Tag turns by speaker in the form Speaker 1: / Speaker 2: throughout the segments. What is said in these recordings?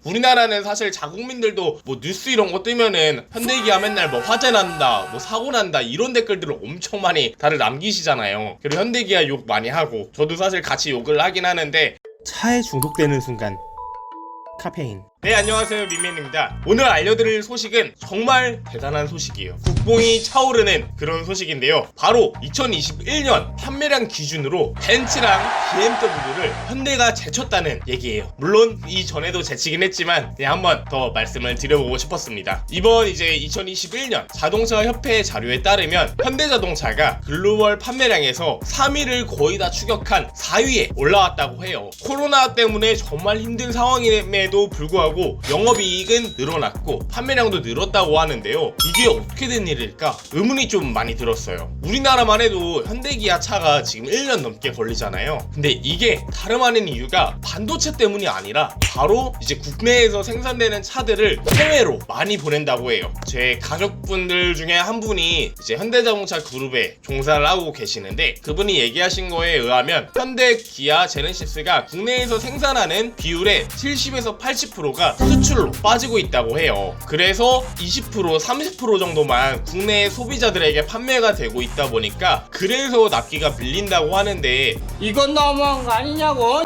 Speaker 1: 우리나라는 사실 자국민들도 뭐 뉴스 이런 거 뜨면은 현대기아 맨날 뭐 화재 난다, 뭐 사고 난다 이런 댓글들을 엄청 많이 다들 남기시잖아요. 그리고 현대기아 욕 많이 하고 저도 사실 같이 욕을 하긴 하는데 차에 중독되는 순간 카페인. 네, 안녕하세요, 민맨입니다. 오늘 알려드릴 소식은 정말 대단한 소식이에요. 국뽕이 차오르는 그런 소식인데요, 바로 2021년 판매량 기준으로 벤츠랑 BMW를 현대가 제쳤다는 얘기예요. 물론 이전에도 제치긴 했지만 한 번 더 말씀을 드려보고 싶었습니다. 이번 이제 2021년 자동차 협회 자료에 따르면 현대자동차가 글로벌 판매량에서 3위를 거의 다 추격한 4위에 올라왔다고 해요. 코로나 때문에 정말 힘든 상황임에도 불구하고 영업이익은 늘어났고 판매량도 늘었다고 하는데요, 이게 어떻게 된 일일까 의문이 좀 많이 들었어요. 우리나라만 해도 현대기아 차가 지금 1년 넘게 걸리잖아요. 근데 이게 다름 아닌 이유가 반도체 때문이 아니라 바로 이제 국내에서 생산되는 차들을 해외로 많이 보낸다고 해요. 제 가족분들 중에 한 분이 이제 현대자동차 그룹에 종사를 하고 계시는데, 그분이 얘기하신 거에 의하면 현대, 기아, 제네시스가 국내에서 생산하는 비율의 70에서 80%가 수출로 빠지고 있다고 해요. 그래서 20%, 30% 정도만 국내 소비자들에게 판매가 되고 있다 보니까 그래서 납기가 밀린다고 하는데,
Speaker 2: 이건 너무한 거 아니냐고.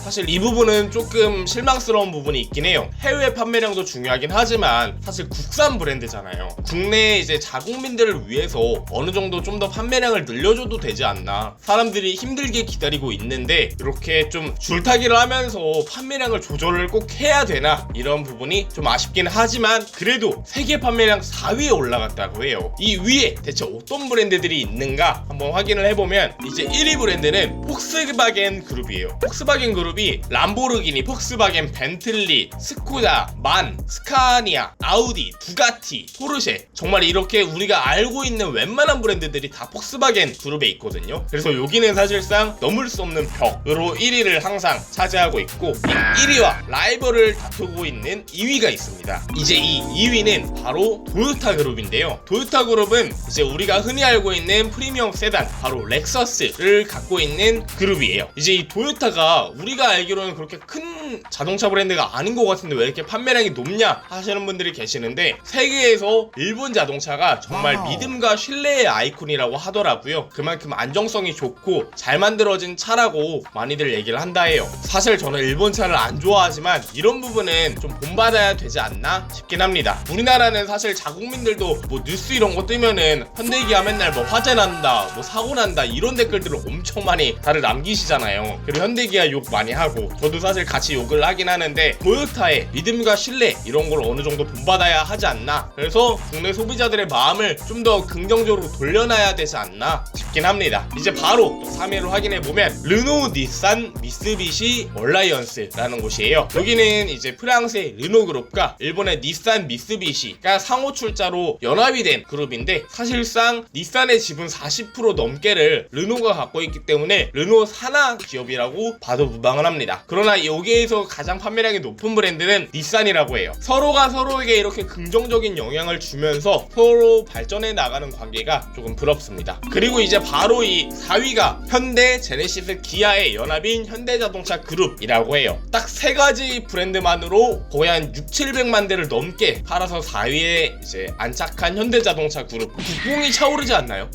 Speaker 1: 사실 이 부분은 조금 실망스러운 부분이 있긴 해요. 해외 판매량도 중요하긴 하지만 사실 국산 브랜드잖아요. 국내 이제 자국민들을 위해서 어느 정도 좀 더 판매량을 늘려줘도 되지 않나. 사람들이 힘들게 기다리고 있는데 이렇게 좀 줄타기를 하면서 판매량을 조절을 꼭 해야 되나, 이런 부분이 좀 아쉽긴 하지만 그래도 세계 판매량 4위에 올라갔다고 해요. 이 위에 대체 어떤 브랜드들이 있는가 한번 확인을 해보면, 이제 1위 브랜드는 폭스바겐 그룹이에요. 폭스바겐 그룹이 람보르기니, 폭스바겐, 벤틀리, 스코다, 만, 스카니아, 아우디, 부가티, 포르쉐, 정말 이렇게 우리가 알고 있는 웬만한 브랜드들이 다 폭스바겐 그룹에 있거든요. 그래서 여기는 사실상 넘을 수 없는 벽으로 1위를 항상 차지하고 있고, 이 1위와 라이벌을 다투고 있는 2위가 있습니다. 이제 이 2위는 바로 도요타 그룹인데요, 도요타 그룹은 이제 우리가 흔히 알고 있는 프리미엄 세단, 바로 렉서스를 갖고 있는 그룹이에요. 이제 이 도요타가 우리가 알기로는 그렇게 큰 자동차 브랜드가 아닌 것 같은데 왜 이렇게 판매량이 높냐 하시는 분들이 계시는데, 세계에서 일본 자동차가 정말 믿음과 신뢰의 아이콘이라고 하더라고요. 그만큼 안정성이 좋고 잘 만들어진 차라고 많이들 얘기를 한다 해요. 사실 저는 일본 차를 안 좋아하지만 이런 부분은 좀 본받아야 되지 않나 싶긴 합니다. 우리나라는 사실 자국민들도 뭐 뉴스 이런 거 뜨면은 현대기아 맨날 뭐 화재 난다, 뭐 사고 난다 이런 댓글들을 엄청 많이 다들 남기시잖아요. 그리고 현대기아 욕 많이 하고 저도 사실 같이 욕을 하긴 하는데, 도요타의 믿음과 신뢰 이런 걸 어느 정도 본받아야 하지 않나. 그래서 국내 소비자들의 마음을 좀 더 긍정적으로 돌려놔야 되지 않나 싶긴 합니다. 이제 바로 또 3위로 확인해보면 르노, 닛산, 미쓰비시, 얼라이언스라는 곳이에요. 여기는 이제 프랑스의 르노 그룹과 일본의 닛산, 미쓰비시가 상호 출자로 연합이 된 그룹인데, 사실상 닛산의 지분 40% 넘게를 르노가 갖고 있기 때문에 르노 산하 기업이라고 봐도 무방을 합니다. 그러나 여기에서 가장 판매량이 높은 브랜드는 닛산이라고 해요. 서로가 서로에게 이렇게 긍정적인 영향을 주면서 서로 발전해 나가는 관계가 조금 부럽습니다. 그리고 이제 바로 이 4위가 현대, 제네시스, 기아의 연합인 현대자동차 그룹이라고 해요. 딱 3가지 브랜드만으로 거의 한 6,700만 대를 넘게 팔아서 4위에 이제 안착한 현대자동차 그룹. 국뽕이 차오르지 않나요?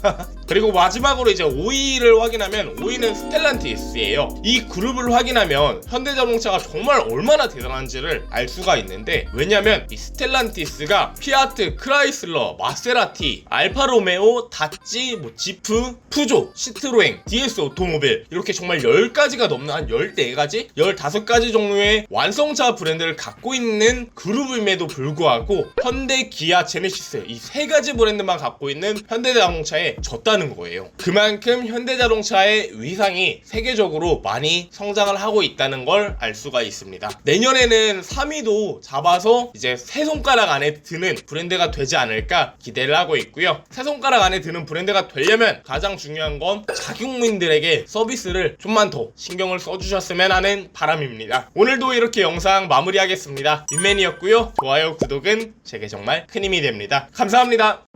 Speaker 1: 그리고 마지막으로 이제 5위를 확인하면, 5위는 스텔란티스예요. 이 그룹을 확인하면 현대자동차가 정말 얼마나 대단한지를 알 수가 있는데, 왜냐면 이 스텔란티스가 피아트, 크라이슬러, 마세라티, 알파로메오, 다찌, 뭐 지프, 푸조, 시트로엥, DS 오토모빌 이렇게 정말 10가지가 넘는, 한 14가지? 15가지 종류의 완성차 브랜드를 갖고 있는 그룹임에도 불구하고 현대, 기아, 제네시스 이 3가지 브랜드만 갖고 있는 현대자동차에 졌다는 거예요. 그만큼 현대자동차의 위상이 세계적으로 많이 성장을 하고 있다는 걸 알 수가 있습니다. 내년에는 3위도 잡아서 이제 세 손가락 안에 드는 브랜드가 되지 않을까 기대를 하고 있고요. 세 손가락 안에 드는 브랜드가 되려면 가장 중요한 건 자국민들에게 서비스를 좀만 더 신경을 써주셨으면 하는 바람입니다. 오늘도 이렇게 영상 마무리하겠습니다. 민맨이었고요. 좋아요, 구독은 제게 정말 큰 힘이 됩니다. 감사합니다.